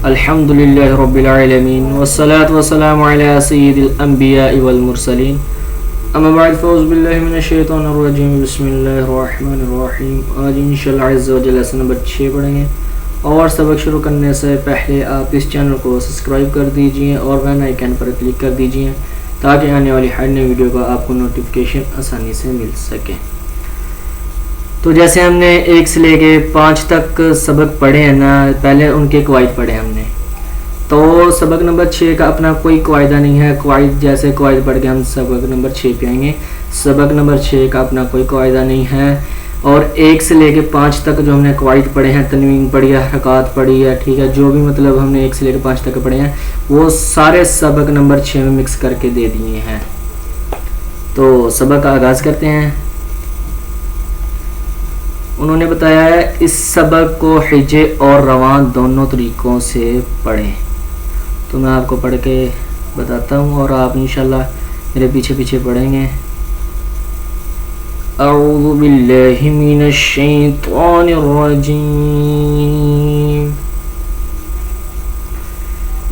अल्हम्दुलिल्लाहि रब्बिल आलमीन वस्सलातु वस्सलामु अला सय्यिदिल अंबिया वल मुरसलीन अम्मा बाद फ़ौज़ु बिल्लाहि मिनश शैतानिर रजीम बिस्मिल्लाहिर रहमानिर रहीम। आज इंशाअल्लाह अज़्ज़ा व जल्ल लेसन नंबर 6 पढ़ेंगे और सबक शुरू करने से पहले आप इस चैनल को सब्सक्राइब कर दीजिए और बेल आइकन पर क्लिक कर दीजिए ताकि आने वाली हर नई वीडियो का आपको नोटिफिकेशन आसानी से मिल सके। तो जैसे हमने 1 से लेके 5 तक सबक पढ़े हैं ना, पहले उनके कवायद पढ़े हमने। तो सबक नंबर 6 का अपना कोई कवायदा नहीं है। कवायद जैसे कवायद पढ़ के हम सबक नंबर 6 पे आएंगे। सबक नंबर 6 का अपना कोई कवायदा नहीं है। और 1 से लेके 5 तक जो हमने कवायद पढ़े हैं, तनवीन पढ़ी है, हरकत पढ़ी है, ठीक है, जो भी मतलब हमने 1 से लेके 5 तक पढ़े हैं वो सारे सबक नंबर 6 में मिक्स करके दे दिए हैं। तो सबक का आगाज़ करते हैं। उन्होंने बताया है इस सबक को हिजे और रवान दोनों तरीक़ों से पढ़ें। तो मैं आपको पढ़ के बताता हूँ और आप इंशाल्लाह मेरे पीछे पीछे पढ़ेंगे। अऊज़ु बिल्लाहि मिनश शैतानिर रजीम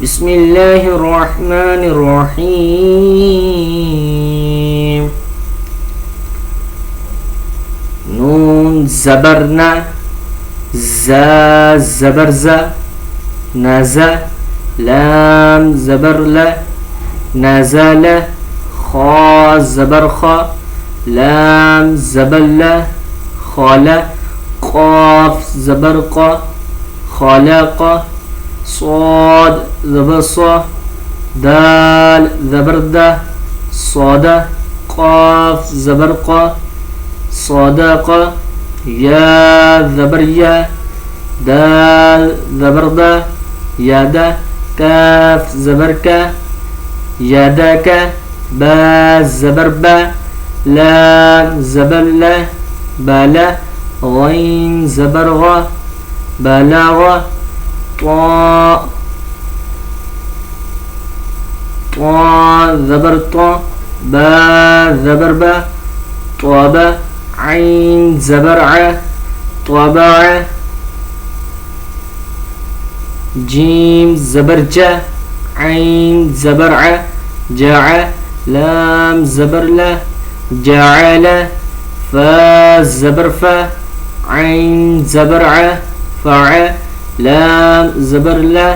बिस्मिल्लाहिर रहमानिर रहीम। नून ज़बरना ज़ा ज़बरज़ा नज़ा लाम ज़बरला नज़ल खा ज़बरखा लाम ज़बरला खाला क़ाफ ज़बरक़ा खालक़ा साद ज़बरसा दाल ज़बरदा सादा क़ाफ ज़बरक़ा सादक़ा या ज़बरिया दाल ज़बरदा यादा काफ ज़बरका यादाका बा ज़बरबा लाम ज़बरला बाला गैन ज़बरगा बालागा ता ज़बरता बा ज़बरबा ताबा ऐन ज़बरअ ताबअ जीम ज़बरजा ऐन ज़बरअ जाअ लाम ज़बरला जाअल फा ज़बरफ़ा ऐन ज़बरअ फ़अ लाम ज़बरला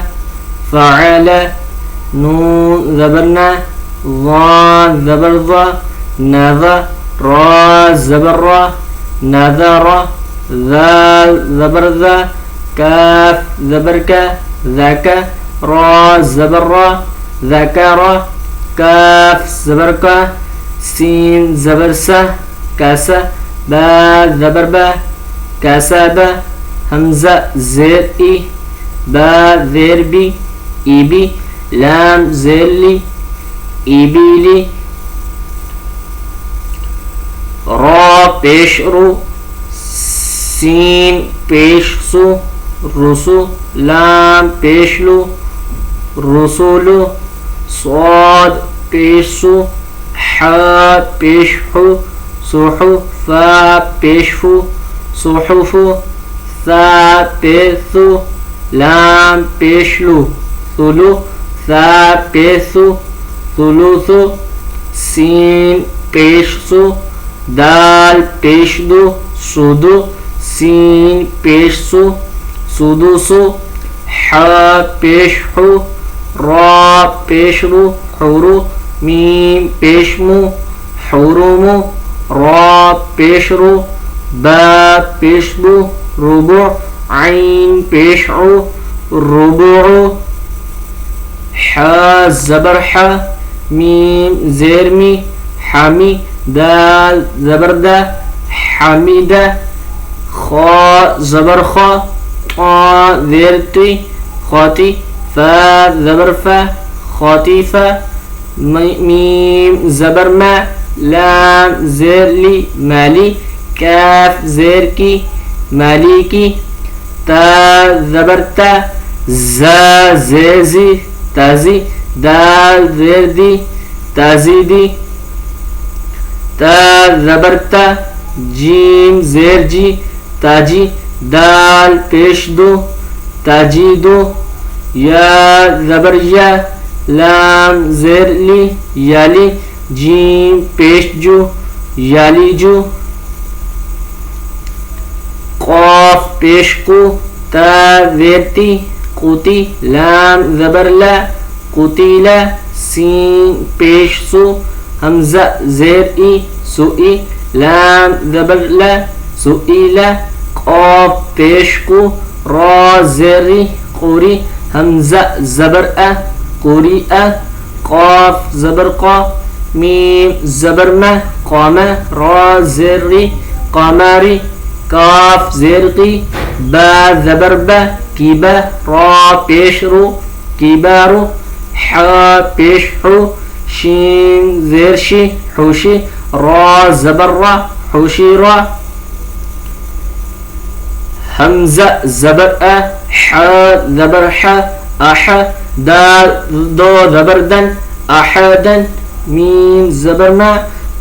फ़अल नून ज़बरना ज़ा ज़बरज़ा नज़ा रा ज़बररा नज़रा ज़ाल ज़बरज़ा काफ ज़बरका ज़का रा ज़बररा ज़करा काफ ज़बरका सीन ज़बरसा कासा बा ज़बरबा कासाबा हमज़ा ज़ेर ई बा ज़ेर बी ईबी लाम ज़ेरली ईबीली रा पेश रू सीन पेश सु रुसु लाम पेश लु रुसुलु स्वाद पेश सु हा पेश हु सुहु फा पेश फु सुहुफु सा पेसु लाम पेश लु सुलु सा पेसु सुलुसु सीन पेश सु दाल पेश दो सुदु सीन पेश सु सुदुसु हा पेश हु रा पेश रु हुरु मीम पेश मु हुरुमु रा पेश रु बा पेश बु रुबु ऐन पेश उ रुबु हा ज़बर हा मीम ज़ेर मी हामी दाल ज़बरदा हामिदा खा ज़बर खा ता ज़ेर ती खाती फा ज़बर फा खातीफा मीम ज़बर मा लाम ज़ेर ली माली काफ ज़ेर की माली की ता ज़बर ता ज़ा ज़ेज़ी ताज़ी दाल ज़ेर दी ताज़ीदी ता ज़बरता जीम ज़ेर जी ताजी दाल पेश दो ताजीदो या ज़बर या, लाम ज़ेर ली याली, जीम पेश जू यालीजू, क़ाफ पेश कु, ता ज़ेरती कुती, लाम ज़बर ला कुतीला, सीन पेश सु, हमज़ा ज़ेर ई सुई, लाम ज़बर ला सुईला, क़ाफ पेश कु, रा ज़ेरी कुरी, हमज़ा ज़बर अ कुरीअ, क़ाफ ज़बर क़ा, मीम ज़बर म क़ामा, रा ज़ेरी क़ामारी, काफ ज़ेर की, बा ज़बर ब कीबा, रा पेश रू कीबारू, हा पेश हु, शीन ज़ेर शी हुशी, रा ज़बर रा हुशीरा, हमज़ा ज़बर अ, हा ज़बर हा अह, दाल दो ज़बर दन अहदन, मीम ज़बर मा,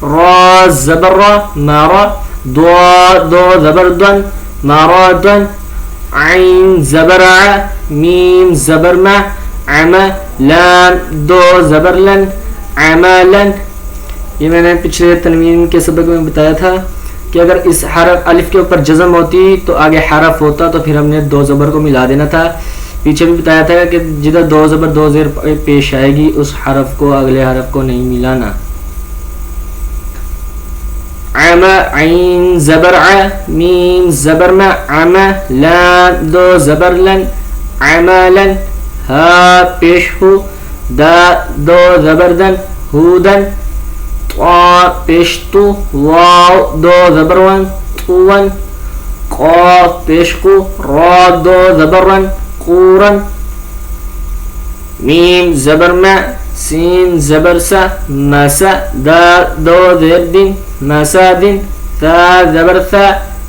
रा ज़बर रा मारा, दो ज़बर दन मारादन, ऐन ज़बर आ, मीम ज़बर मा अमा, लाम दो ज़बर लन अमालन। ये मैंने पिछले तनवीन के सबक में बताया था कि अगर इस हरफ अलिफ के ऊपर जज़म होती तो आगे हरफ होता, तो फिर हमने दो ज़बर को मिला देना था। पीछे भी बताया था कि जिधर दो ज़बर दो ज़ेर पेश आएगी उस हरफ को अगले हरफ को नहीं मिलाना। अमा ऐन ज़बर आ, मीम ज़बर मा अमा, लाम दो ज़बर लन अमालन, हा पेश हु, दा दो ज़बर दन हुदन, ता पेश तु, वाव दो ज़बर वन तुवन, क़ाफ पेश कु, रा दो ज़बर वन क़ूरन, मीम ज़बर मा, सीन ज़बर सा मसा, दा दो ज़ेर दिन मसादिन, ता ज़बर सा,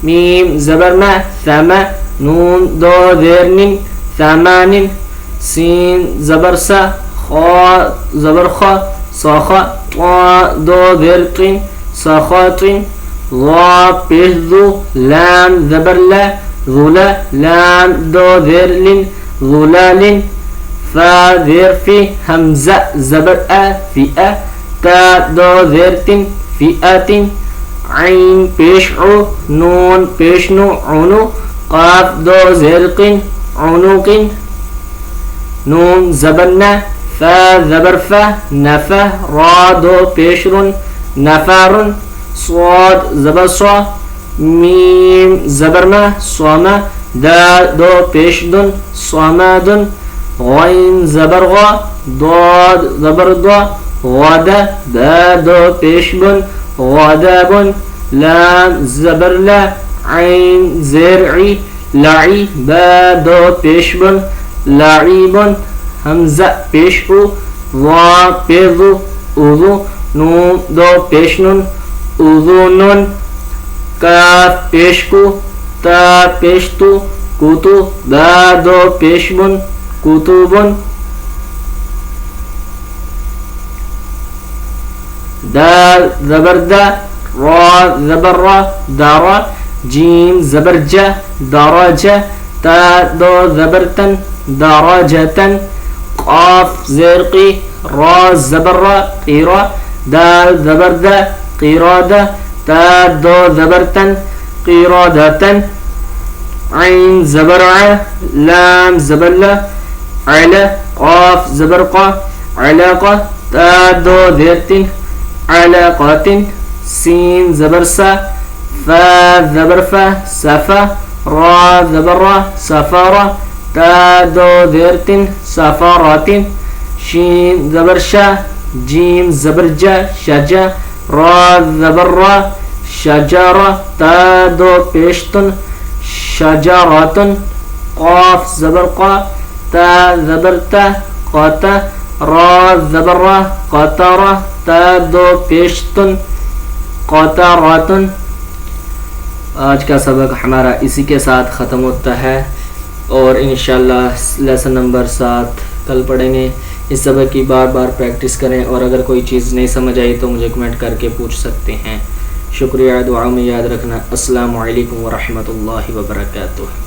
मीम ज़बर मा समा, नून दो ज़ेर निन समानिन, सीन ज़बर सा, खा ज़बर खा साखा, ता दो ज़ेर तिन साखातिन, वा पेश दो, लाम ज़बर ला ज़ुला, लाम दो ज़ेर लिन ज़ुलालिन, फा ज़ेर फी, हमज़ा ज़बर आ फ़िआ, ता दो ज़ेर तिन फ़िआतिन, ऐन पेश उ, नून पेश नु उनु, क़ाफ दो ज़ेर क़िन उनुक़िन, नून ज़बर ना, फा ज़बर फ़ा नफ़ा, रा दो पेश रुन नफ़ारुन, स्वाद ज़बर स्वा, मीम ज़बर मा स्वामा, दाल दो पेश दुन स्वामादुन, गैन ज़बर गा, दाद ज़बर दा गादा, बा दो पेश बुन गादाबुन, लाम ज़बर ला, ऐन ज़ेर ई लाई, बा दो पेश बुन लाइबुन, हमज़ा पेश उ, वा पेज़ु उज़ु, नून दो पेश नुन उज़ुनुन, काफ पेश कु, ता पेश तु कुतु, बा दो पेश बुन कुतुबुन, दाल ज़बर दा, रा ज़बर रा दारा, जीम ज़बर जा दराजा, ता दो ज़बर तन दराजतन, क़ाफ ज़ेर क़ी, रा ज़बर रा क़ीरा, दाल ज़बर दा क़ीरादा, ता दो ज़बर तन क़ीरादतन, ऐन ज़बर आ, लाम ज़बर ला अला, क़ाफ ज़बर क़ा अलाक़ा, ता दो ज़ेर तिन अलाक़ातिन, सीन ज़बर सा, फा ज़बर फ़ा सफ़ा, रा ज़बर रा सफ़ारा, ता दो ज़ेर तिन सफ़ारातिन, शीन ज़बर शा, जीम ज़बर जा शजा, रा ज़बर रा शजारा, ता दो पेश तुन शजारातुन, क़ाफ ज़बर क़ा, ता ज़बर ता क़ाता, रा ज़बर रा क़तारा, ता दो पेश तुन क़तारातुन। आज का सबक हमारा इसी के साथ ख़त्म होता है और इंशाअल्लाह लेसन नंबर 7 कल पढ़ेंगे। इस सबक की बार बार प्रैक्टिस करें और अगर कोई चीज़ नहीं समझ आई तो मुझे कमेंट करके पूछ सकते हैं। शुक्रिया, दुआ में याद रखना। अस्सलामु अलैकुम व रहमतुल्लाहि व बरकातुहू।